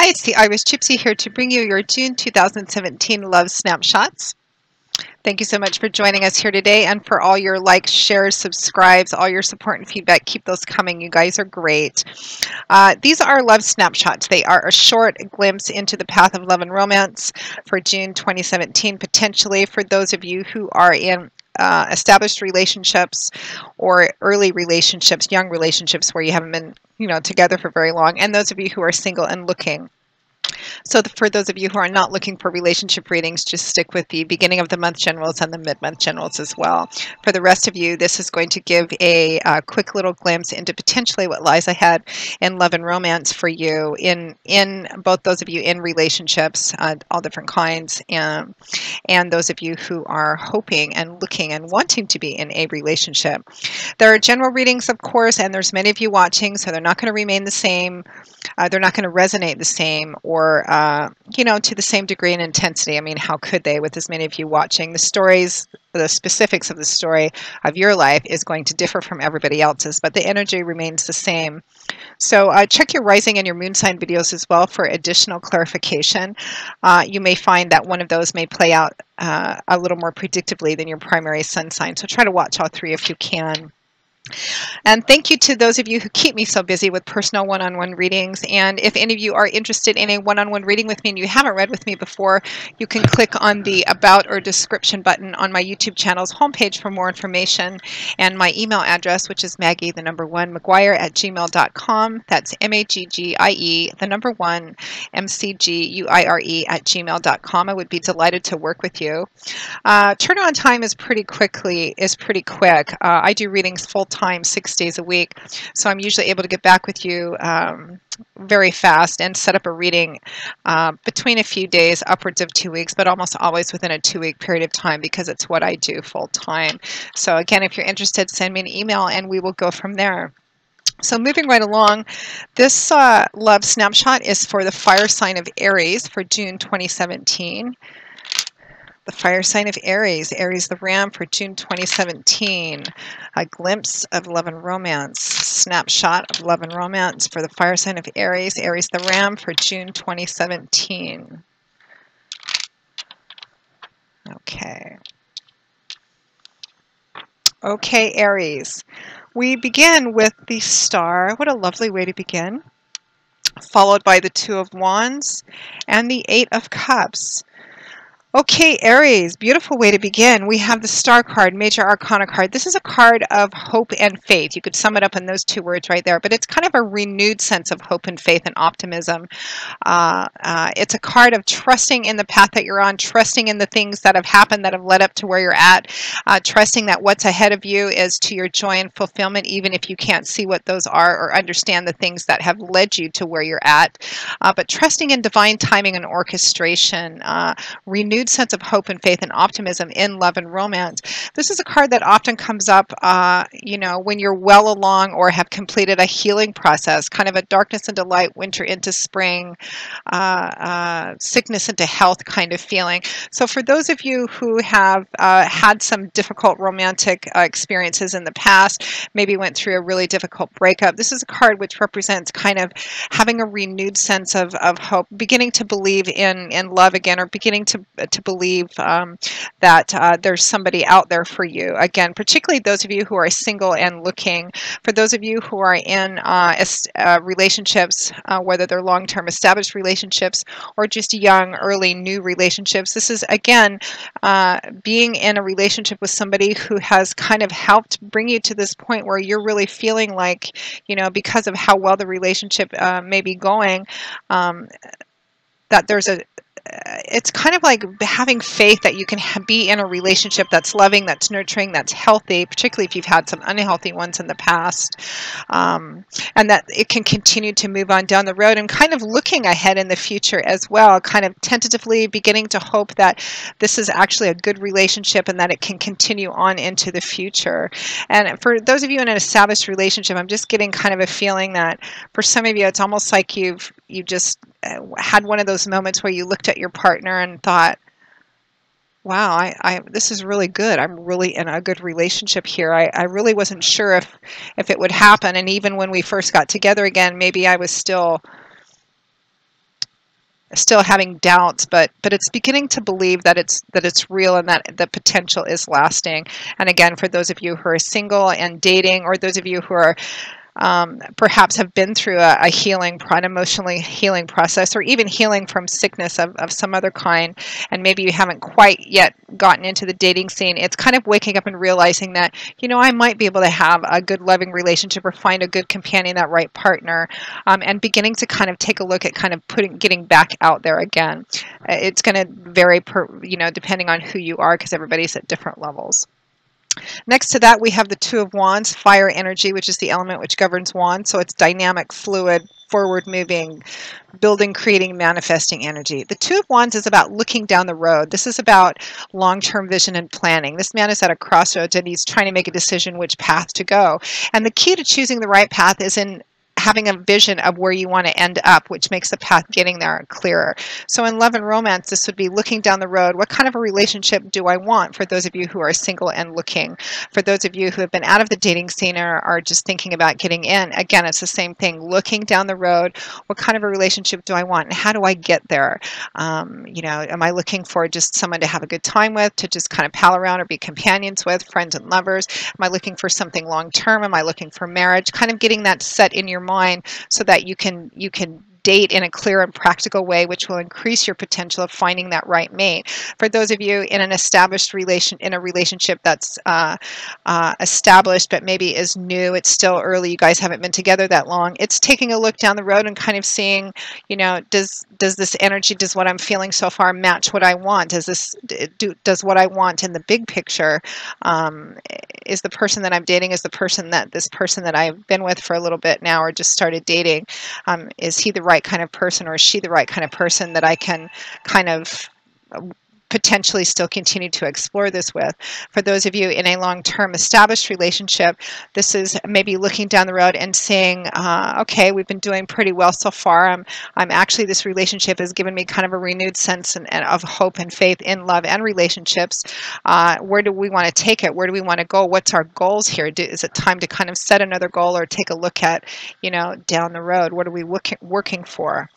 Hi, it's the Irish Gypsy here to bring you your June 2017 Love Snapshots. Thank you so much for joining us here today and for all your likes, shares, subscribes, all your support and feedback. Keep those coming. You guys are great. These are love snapshots. They are a short glimpse into the path of love and romance for June 2017, potentially for those of you who are in established relationships or early relationships, young relationships where you haven't been together for very long, and those of you who are single and looking. So for those of you who are not looking for relationship readings, just stick with the beginning of the month generals and the mid-month generals as well. For the rest of you, this is going to give a quick little glimpse into potentially what lies ahead in love and romance for you, in both those of you in relationships, all different kinds, and those of you who are hoping and looking and wanting to be in a relationship. There are general readings, of course, and there's many of you watching, so they're not going to remain the same. They're not going to resonate the same or, to the same degree and intensity. I mean, how could they with as many of you watching? The stories, the specifics of the story of your life is going to differ from everybody else's, but the energy remains the same. So check your rising and your moon sign videos as well for additional clarification. You may find that one of those may play out a little more predictably than your primary sun sign. So try to watch all three if you can. And thank you to those of you who keep me so busy with personal one-on-one readings. And if any of you are interested in a one-on-one reading with me and you haven't read with me before, you can click on the About or Description button on my YouTube channel's homepage for more information. And my email address, which is Maggie, the number 1, McGuire@gmail.com. That's MAGGIE, the number 1, MCGUIRE@gmail.com. I would be delighted to work with you. Turnaround time is pretty quick. I do readings full-time 6 days a week, so I'm usually able to get back with you very fast and set up a reading between a few days, upwards of 2 weeks, but almost always within a 2-week period of time because it's what I do full-time. So again, if you're interested, send me an email and we will go from there. So moving right along, this love snapshot is for the fire sign of Aries for June 2017. The fire sign of Aries, Aries the Ram for June 2017. A glimpse of love and romance, snapshot of love and romance for the fire sign of Aries, Aries the Ram for June 2017. Okay. Okay, Aries. We begin with the star. What a lovely way to begin. Followed by the 2 of Wands and the 8 of Cups. Okay, Aries, beautiful way to begin. We have the Star card, Major Arcana card. This is a card of hope and faith. You could sum it up in those 2 words right there, but it's kind of a renewed sense of hope and faith and optimism. It's a card of trusting in the path that you're on, trusting in the things that have happened that have led up to where you're at, trusting that what's ahead of you is to your joy and fulfillment, even if you can't see what those are or understand the things that have led you to where you're at, but trusting in divine timing and orchestration, renewed sense of hope and faith and optimism in love and romance. This is a card that often comes up, when you're well along or have completed a healing process, kind of a darkness into light, winter into spring, sickness into health kind of feeling. So for those of you who have had some difficult romantic experiences in the past, maybe went through a really difficult breakup, this is a card which represents kind of having a renewed sense of hope, beginning to believe in love again, or beginning to believe that there's somebody out there for you. Again, particularly those of you who are single and looking. For those of you who are in relationships, whether they're long-term established relationships or just young, early, new relationships, this is, again, being in a relationship with somebody who has kind of helped bring you to this point where you're really feeling like, because of how well the relationship may be going, that there's it's kind of like having faith that you can be in a relationship that's loving, that's nurturing, that's healthy, particularly if you've had some unhealthy ones in the past, and that it can continue to move on down the road, and kind of looking ahead in the future as well, kind of tentatively beginning to hope that this is actually a good relationship and that it can continue on into the future. And for those of you in an established relationship, I'm just getting kind of a feeling that for some of you, it's almost like you just had one of those moments where you looked at your partner and thought, wow, this is really good. I'm really in a good relationship here. I really wasn't sure if it would happen. And even when we first got together again, maybe I was still still having doubts, but it's beginning to believe that it's real and that the potential is lasting. And again, for those of you who are single and dating, or those of you who are perhaps have been through a healing, an emotionally healing process, or even healing from sickness of some other kind, and maybe you haven't quite yet gotten into the dating scene, it's kind of waking up and realizing that, I might be able to have a good loving relationship or find a good companion, that right partner, and beginning to kind of take a look at kind of getting back out there again. It's going to vary depending on who you are, because everybody's at different levels. Next to that, we have the Two of Wands, fire energy, which is the element which governs wands. So it's dynamic, fluid, forward moving, building, creating, manifesting energy. The Two of Wands is about looking down the road. This is about long-term vision and planning. This man is at a crossroads and he's trying to make a decision which path to go. And the key to choosing the right path is in having a vision of where you want to end up, which makes the path getting there clearer. So in love and romance, this would be looking down the road. What kind of a relationship do I want, for those of you who are single and looking? For those of you who have been out of the dating scene or are just thinking about getting in, again, it's the same thing. Looking down the road, what kind of a relationship do I want, and how do I get there? Am I looking for just someone to have a good time with, to just kind of pal around or be companions with, friends and lovers? Am I looking for something long term? Am I looking for marriage? Kind of getting that set in your mind so that you can date in a clear and practical way, which will increase your potential of finding that right mate. For those of you in an established relationship that's established but maybe is new, it's still early, you guys haven't been together that long, it's taking a look down the road and kind of seeing, does this energy, does what I'm feeling so far match what I want? Does what I want in the big picture, is the person that I'm dating, is this person that I've been with for a little bit now or just started dating, is he the right kind of person, or is she the right kind of person that I can kind of potentially still continue to explore this with? For those of you in a long-term established relationship, this is maybe looking down the road and saying, okay, we've been doing pretty well so far. I'm actually, this relationship has given me kind of a renewed sense of hope and faith in love and relationships. Where do we want to take it? Where do we want to go? What's our goals here? Is it time to kind of set another goal or take a look at, down the road? What are we working for?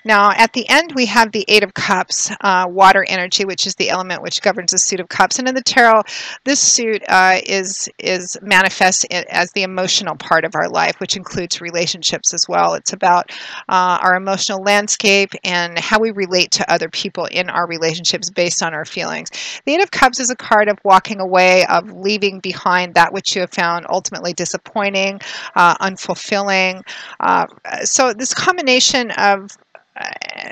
Now, at the end, we have the Eight of Cups, water energy, which is the element which governs the suit of cups. And in the tarot, this suit is manifests as the emotional part of our life, which includes relationships as well. It's about our emotional landscape and how we relate to other people in our relationships based on our feelings. The Eight of Cups is a card of walking away, of leaving behind that which you have found ultimately disappointing, unfulfilling. So this combination of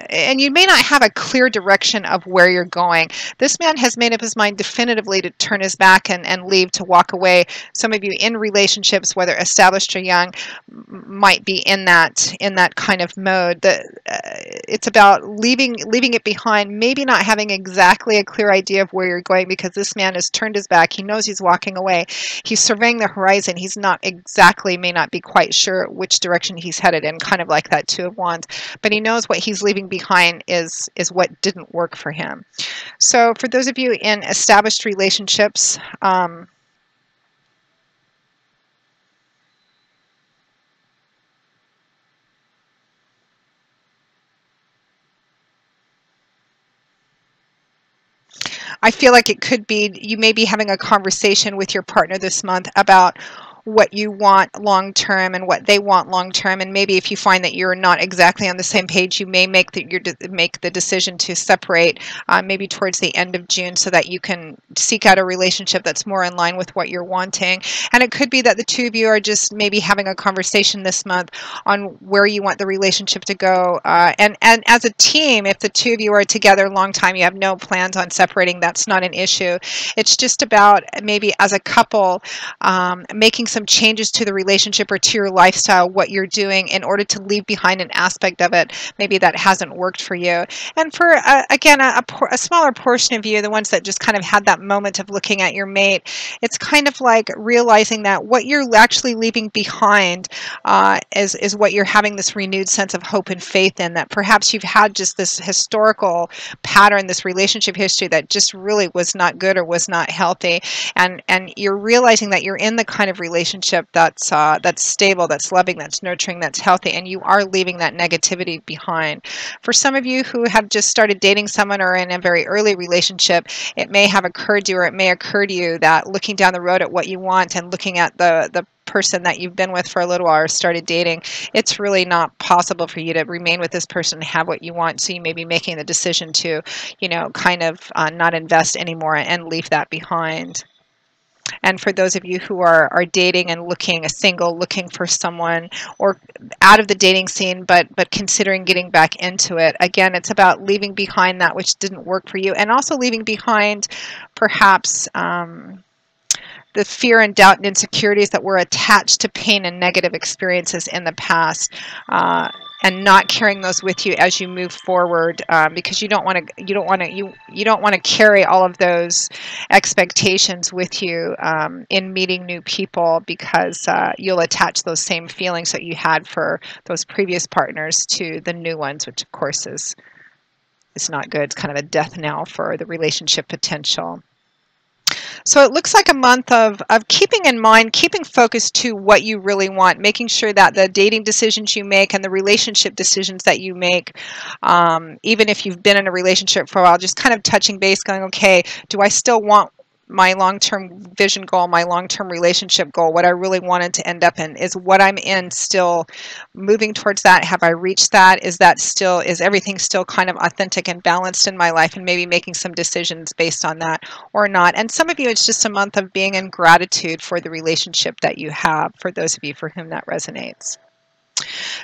and you may not have a clear direction of where you're going. This man has made up his mind definitively to turn his back and leave, to walk away. Some of you in relationships, whether established or young, might be in that kind of mode. It's about leaving it behind, maybe not having exactly a clear idea of where you're going, because this man has turned his back. He knows he's walking away. He's surveying the horizon. He's not exactly, may not be quite sure which direction he's headed in, kind of like that Two of Wands. But he knows what he's leaving behind is what didn't work for him. So for those of you in established relationships, I feel like it could be, you may be having a conversation with your partner this month about what you want long term and what they want long term, and maybe if you find that you're not exactly on the same page, you may make the decision to separate, maybe towards the end of June, so that you can seek out a relationship that's more in line with what you're wanting. And it could be that the two of you are just maybe having a conversation this month on where you want the relationship to go. And as a team, if the two of you are together a long time, you have no plans on separating, that's not an issue. It's just about maybe as a couple, making some changes to the relationship or to your lifestyle, what you're doing in order to leave behind an aspect of it maybe that hasn't worked for you. And for again, a smaller portion of you, the ones that just kind of had that moment of looking at your mate, it's kind of like realizing that what you're actually leaving behind is what you're having this renewed sense of hope and faith in, that perhaps you've had just this historical pattern, this relationship history that just really was not good or was not healthy, and you're realizing that you're in the kind of relationship relationship that's stable, that's loving, that's nurturing, that's healthy, and you are leaving that negativity behind. For some of you who have just started dating someone or in a very early relationship, it may have occurred to you, or it may occur to you that looking down the road at what you want and looking at the person that you've been with for a little while or started dating, it's really not possible for you to remain with this person and have what you want. So you may be making the decision to, kind of not invest anymore and leave that behind. And for those of you who are dating and single, looking for someone, or out of the dating scene, but considering getting back into it, again, it's about leaving behind that which didn't work for you, and also leaving behind perhaps the fear and doubt and insecurities that were attached to pain and negative experiences in the past, and not carrying those with you as you move forward, because you don't want to carry all of those expectations with you in meeting new people, because you'll attach those same feelings that you had for those previous partners to the new ones, which of course is not good. It's kind of a death knell for the relationship potential. So it looks like a month of keeping in mind, keeping focused to what you really want, making sure that the dating decisions you make and the relationship decisions that you make, even if you've been in a relationship for a while, just kind of touching base, going, okay, do I still want my long-term vision goal, my long-term relationship goal, what I really wanted to end up in? Is what I'm in still moving towards that? Have I reached that? Is everything still kind of authentic and balanced in my life? And maybe making some decisions based on that or not. And some of you, it's just a month of being in gratitude for the relationship that you have, for those of you for whom that resonates.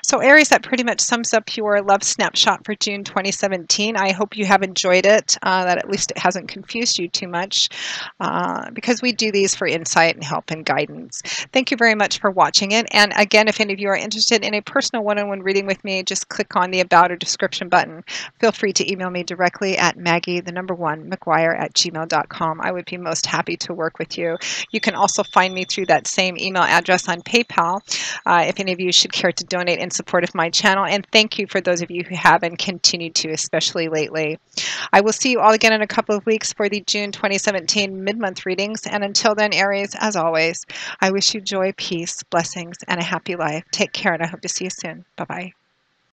So Aries, that pretty much sums up your love snapshot for June 2017. I hope you have enjoyed it, that at least it hasn't confused you too much, because we do these for insight and help and guidance. Thank you very much for watching it. And again, if any of you are interested in a personal one-on-one reading with me, just click on the About or Description button. Feel free to email me directly at Maggie1McGuire@gmail.com. I would be most happy to work with you. You can also find me through that same email address on PayPal, if any of you should care to donate in support of my channel. And thank you for those of you who have and continue to, especially lately. I will see you all again in a couple of weeks for the June 2017 mid-month readings. And until then, Aries, as always, I wish you joy, peace, blessings, and a happy life. Take care, and I hope to see you soon. Bye-bye.